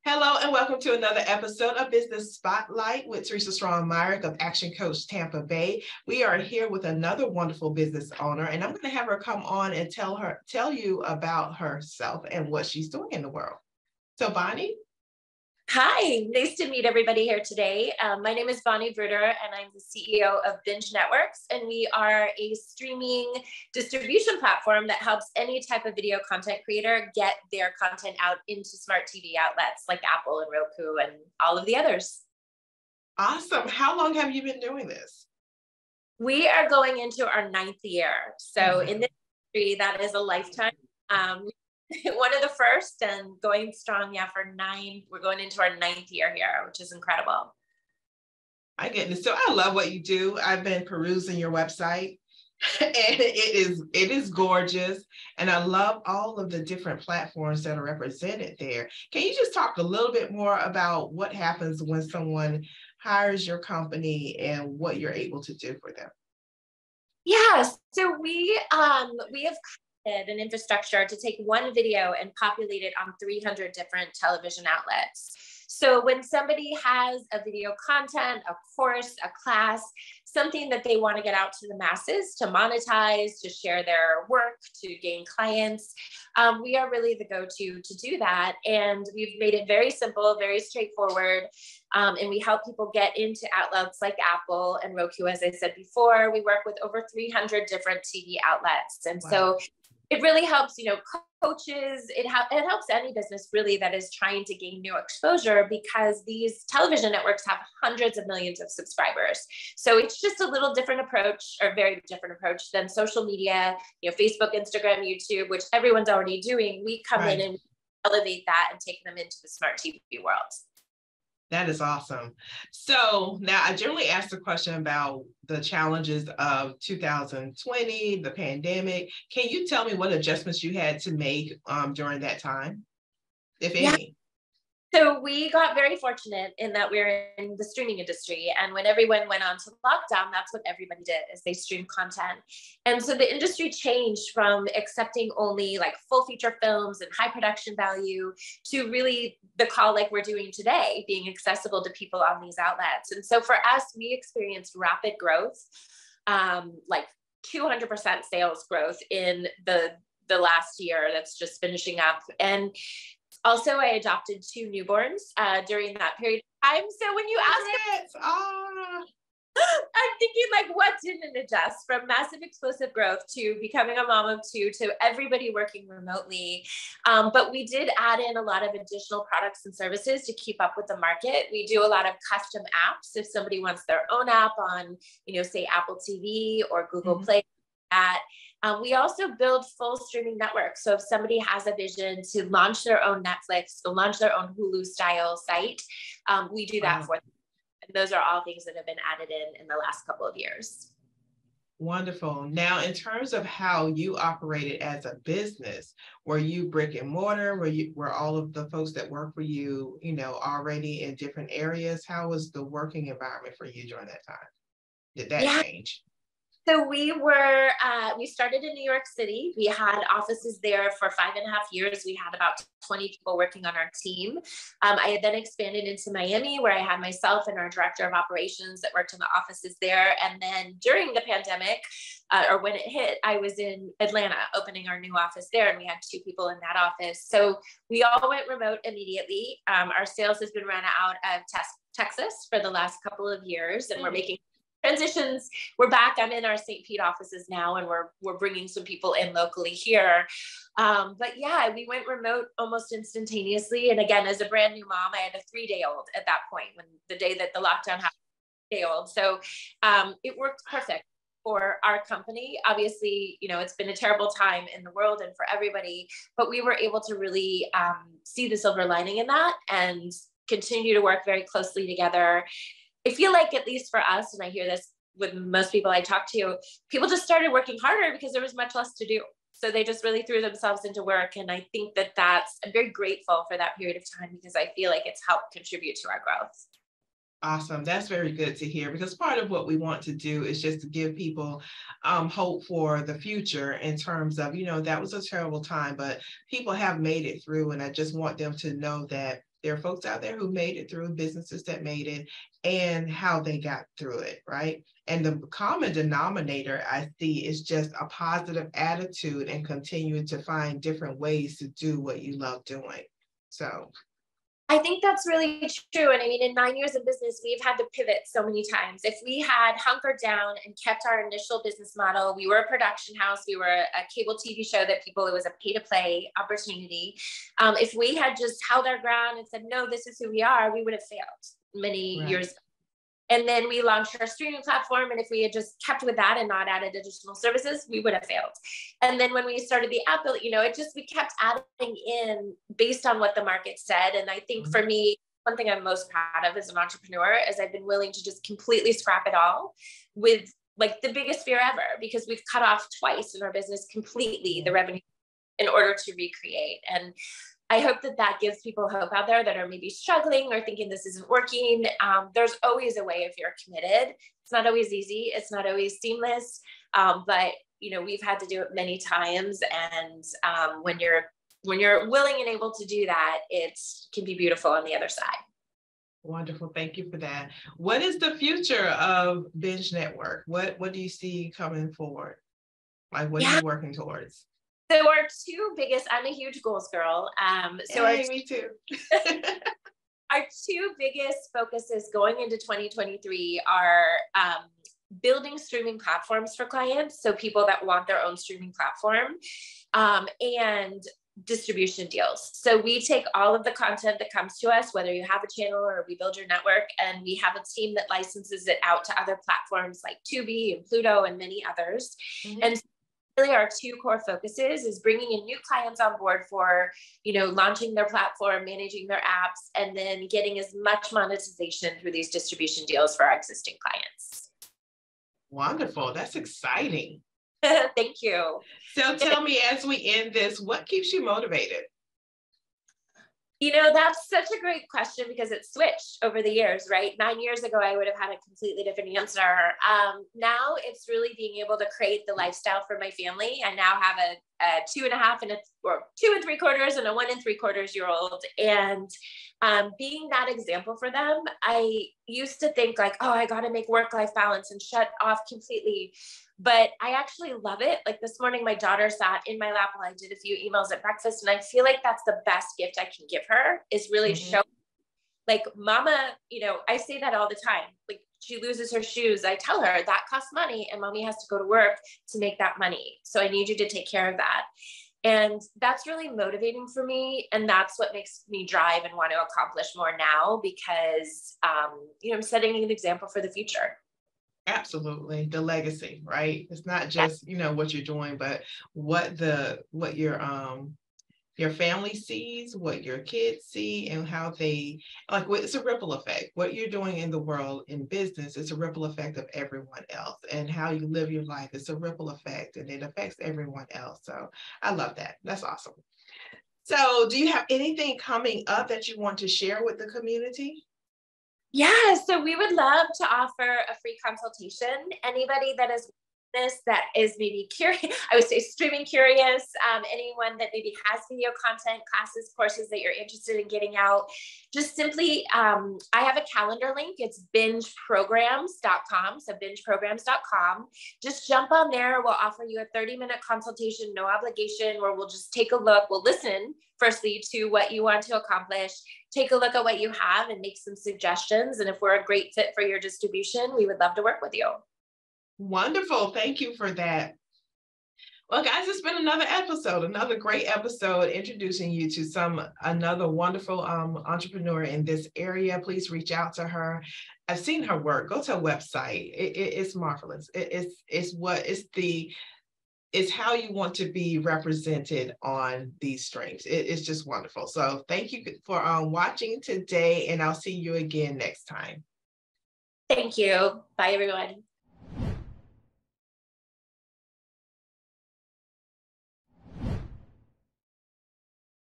Hello and welcome to another episode of Business Spotlight with Teresa Myrick of Action Coach Tampa Bay. We are here with another wonderful business owner, and I'm going to have her come on and tell you about herself and what she's doing in the world. So, Bonnie. Hi, nice to meet everybody here today. My name is Bonnie Bruderer, and I'm the CEO of BINGE Networks, and we are a streaming distribution platform that helps any type of video content creator get their content out into smart TV outlets like Apple and Roku and all of the others. Awesome. How long have you been doing this? We are going into our 9th year. So in this industry, that is a lifetime. One of the first and going strong, we're going into our 9th year here, which is incredible. I get this. So I love what you do. I've been perusing your website and it is gorgeous. And I love all of the different platforms that are represented there. Can you just talk a little bit more about what happens when someone hires your company and what you're able to do for them? Yes. So we have an infrastructure to take one video and populate it on 300 different television outlets. So when somebody has a video content, a course, a class, something that they want to get out to the masses, to monetize, to share their work, to gain clients, we are really the go-to to do that. And we've made it very simple, very straightforward. And we help people get into outlets like Apple and Roku. As I said before, we work with over 300 different TV outlets. And so it really helps, coaches, it helps any business really that is trying to gain new exposure, because these television networks have hundreds of millions of subscribers. So it's just a little different approach, or very different approach than social media, Facebook, Instagram, YouTube, which everyone's already doing. We come in and elevate that and take them into the smart TV world. That is awesome. So now I generally ask the question about the challenges of 2020, the pandemic. Can you tell me what adjustments you had to make during that time, if any? So we got very fortunate in that we're in the streaming industry. And when everyone went on to lockdown, that's what everybody did, is they streamed content. And so the industry changed from accepting only like full feature films and high production value to really the call like we're doing today, being accessible to people on these outlets. And so for us, we experienced rapid growth, like 200% sales growth in the last year that's just finishing up. And also, I adopted 2 newborns during that period of time. So when you ask, I'm thinking like, what didn't adjust from massive explosive growth to becoming a mom of 2 to everybody working remotely. But we did add in a lot of additional products and services to keep up with the market. We do a lot of custom apps. If somebody wants their own app on, say Apple TV or Google Play, we also build full streaming networks. So if somebody has a vision to launch their own Netflix, to launch their own Hulu style site, we do that for them. And those are all things that have been added in the last couple of years. Wonderful. Now, in terms of how you operated as a business, were you brick and mortar? Were all of the folks that work for you, already in different areas? How was the working environment for you during that time? Did that change? So we started in New York City. We had offices there for 5.5 years. We had about 20 people working on our team. I had then expanded into Miami, where I had myself and our director of operations that worked in the offices there. And then during the pandemic, or when it hit, I was in Atlanta opening our new office there, and we had 2 people in that office. So we all went remote immediately. Our sales has been run out of Texas for the last couple of years, and we're making transitions. We're back. I'm in our St. Pete offices now, and we're bringing some people in locally here. But yeah, we went remote almost instantaneously. And again, as a brand new mom, I had a 3-day-old at that point, when the day that the lockdown happened, 3-day-old. So it worked perfect for our company. Obviously, it's been a terrible time in the world and for everybody, but we were able to really see the silver lining in that and continue to work very closely together. I feel like, at least for us, and I hear this with most people I talk to, people just started working harder because there was much less to do. So they just really threw themselves into work. And I think I'm very grateful for that period of time, because I feel like it's helped contribute to our growth. Awesome. That's very good to hear, because part of what we want to do is just to give people hope for the future, in terms of, that was a terrible time, but people have made it through. And I just want them to know that There are folks out there who made it through, businesses that made it, and how they got through it, right? And the common denominator I see is just a positive attitude and continuing to find different ways to do what you love doing. So I think that's really true. And I mean, in 9 years of business, we've had to pivot so many times. If we had hunkered down and kept our initial business model, we were a production house, we were a cable TV show that people, it was a pay to play opportunity. If we had just held our ground and said, no, this is who we are, we would have failed many years ago. And then we launched our streaming platform. And if we had just kept with that and not added additional services, we would have failed. And then when we started the app, we kept adding in based on what the market said. And I think for me, one thing I'm most proud of as an entrepreneur is I've been willing to just completely scrap it all with like the biggest fear ever, because we've cut off twice in our business completely the revenue in order to recreate. And I hope that that gives people hope out there that are maybe struggling or thinking this isn't working. There's always a way if you're committed. It's not always easy. It's not always seamless. But we've had to do it many times. And when you're willing and able to do that, it can be beautiful on the other side. Wonderful. Thank you for that. What is the future of Binge Network? What do you see coming forward? Like, what are you working towards? So our two biggest, I'm a huge goals girl. Me too. Our two biggest focuses going into 2023 are building streaming platforms for clients. So people that want their own streaming platform, and distribution deals. So we take all of the content that comes to us, whether you have a channel or we build your network, and we have a team that licenses it out to other platforms like Tubi and Pluto and many others. And really our two core focuses is bringing in new clients on board for, launching their platform, managing their apps, and then getting as much monetization through these distribution deals for our existing clients. Wonderful. That's exciting. Thank you. So tell me, as we end this, what keeps you motivated? That's such a great question because it's switched over the years, right? 9 years ago, I would have had a completely different answer. Now it's really being able to create the lifestyle for my family. I now have a 2.5 and 2 3/4 and a 1 3/4-year-old. And being that example for them, I used to think like, oh, I got to make work-life balance and shut off completely. But I actually love it. Like this morning, my daughter sat in my lap while I did a few emails at breakfast. And I feel like that's the best gift I can give her is really show like mama, I say that all the time. Like she loses her shoes. I tell her that costs money and mommy has to go to work to make that money. So I need you to take care of that. And that's really motivating for me. And that's what makes me drive and want to accomplish more now because, I'm setting an example for the future. Absolutely. The legacy, right? It's not just, what you're doing, but what your family sees, what your kids see, and how they, it's a ripple effect. What you're doing in the world in business is a ripple effect of everyone else, and how you live your life is a ripple effect, and it affects everyone else. So I love that. That's awesome. So do you have anything coming up that you want to share with the community? Yeah, so we would love to offer a free consultation. Anybody that is this that is maybe curious, I would say streaming curious, anyone that maybe has video content, classes, courses that you're interested in getting out, just simply, I have a calendar link. It's bingeprograms.com. So bingeprograms.com. Just jump on there. We'll offer you a 30-minute consultation, no obligation, where we'll just take a look. We'll listen firstly to what you want to accomplish, take a look at what you have and make some suggestions. And if we're a great fit for your distribution, we would love to work with you. Wonderful. Thank you for that. Well, guys, it's been another great episode introducing you to another wonderful entrepreneur in this area. Please reach out to her. I've seen her work. Go to her website. It's marvelous. It's how you want to be represented on these streams. It's just wonderful. So thank you for watching today, and I'll see you again next time. Thank you. Bye, everyone.